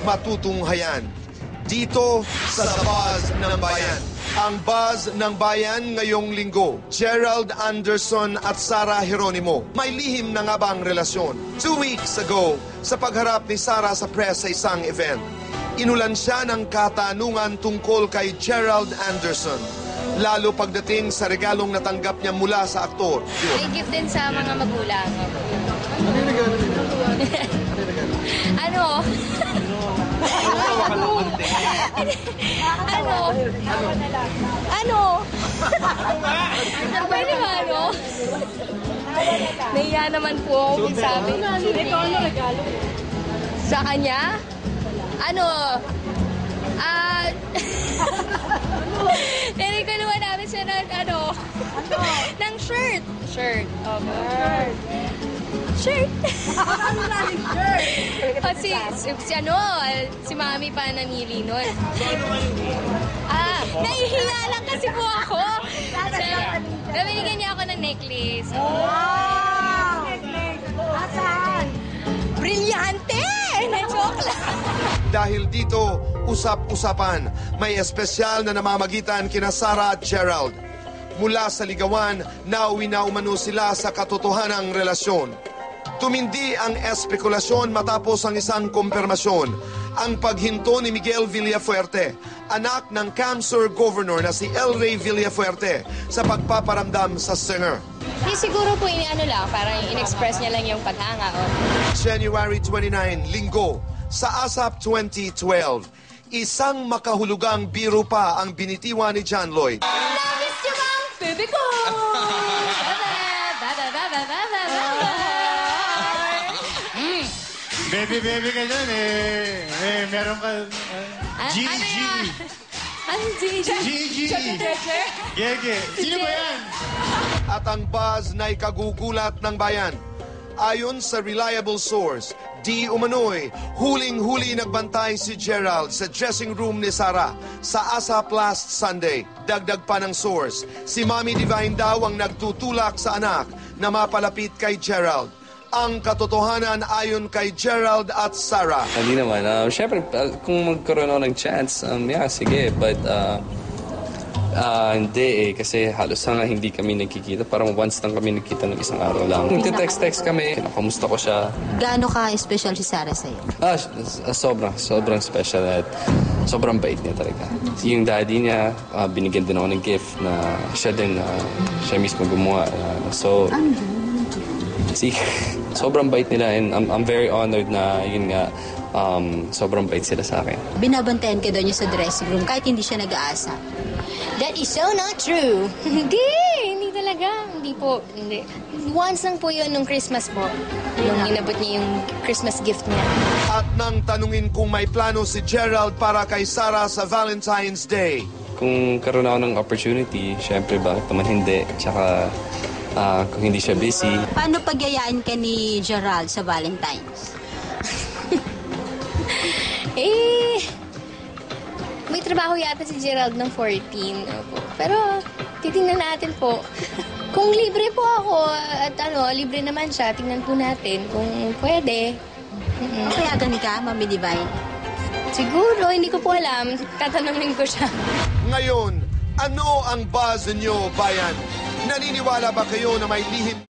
matutunghayan. Dito sa Buzz ng Bayan. Ang Buzz ng Bayan ngayong linggo, Gerald Anderson at Sara Geronimo. May lihim na nga ba ang relasyon? 2 weeks ago, sa pagharap ni Sara sa press sa isang event, inulan siya ng katanungan tungkol kay Gerald Anderson. Lalo pagdating sa regalong natanggap niya mula sa aktor. May gift din sa mga magulang. Ano? Ano? Pwede ba, ano? Nahiya naman po ako sabi. Ito ano regalo mo? Sa kanya? Ano? Nilikunuha namin siya ng ng shirt. Shirt. Okay. Shirt. Ano namin shirt? Si Mami pa namili nun. Nahihiya lang kasi po ako. Nabinigyan niya ako ng necklace. Wow! Necklace. Asan? Brilyante! Na-joke lang. Dahil dito, usap-usapan, may espesyal na namamagitan kina Sara at Gerald. Mula sa ligawan, nauwi na umano sila sa katotohanang relasyon. Tumindi ang espekulasyon matapos ang isang kumpirmasyon. Ang paghinto ni Miguel Villafuerte, anak ng cancer governor na si El Rey Villafuerte, sa pagpaparamdam sa singer. Siguro po parang in-express niya lang yung paghanga. January 29, Linggo, sa ASAP 2012. Isang makahulugang biro pa ang binitiwan ni John Lloyd. Namiss niyo ba ang bebe ko? Baby ka dyan meron ka... Gigi. Anong Gigi? Gigi. Gege. Sino ba yan? At ang buzz na ikagugulat ng bayan. Ayon sa reliable source, di umano'y huling-huli nagbantay si Gerald sa dressing room ni Sara sa ASAP last Sunday. Dagdag pa ng source, si Mommy Divine daw ang nagtutulak sa anak na mapalapit kay Gerald. Ang katotohanan ayon kay Gerald at Sara. Hindi naman. Siyempre, kung magkaroon ako ng chance, sige. But, hindi kasi halos nga hindi kami nagkikita. Parang once lang kami nagkita ng isang araw lang. Nagte-text kami, kinakamusta ko siya. Gaano ka-special si Sara sa'yo? Sobrang special at sobrang bait niya talaga. Yung daddy niya, binigyan din ako ng gift na siya mismo gumawa. Sobrang bait nila and I'm very honored na yun nga, sobrang bait sila sa akin. Binabantayan ka daw niya sa dressing room kahit hindi siya nag-aasa. That is so not true. Hindi talaga. Hindi po. Hindi. Once lang po yun nung Christmas po. Nung inabot niya yung Christmas gift niya. At nang tanungin kung may plano si Gerald para kay Sara sa Valentine's Day. Kung karoon ako ng opportunity, syempre bakit naman hindi. Tsaka kung hindi siya busy. Paano pagyayaan ka ni Gerald sa Valentine's? May trabaho yata si Gerald ng 14. Pero, titingnan natin po. Kung libre po ako at libre naman siya, tingnan po natin kung pwede. Payagan ka, Mami Divine? Siguro, hindi ko po alam. Tatanungin ko siya. Ngayon, ano ang buzz niyo, bayan? Naniniwala ba kayo na may lihim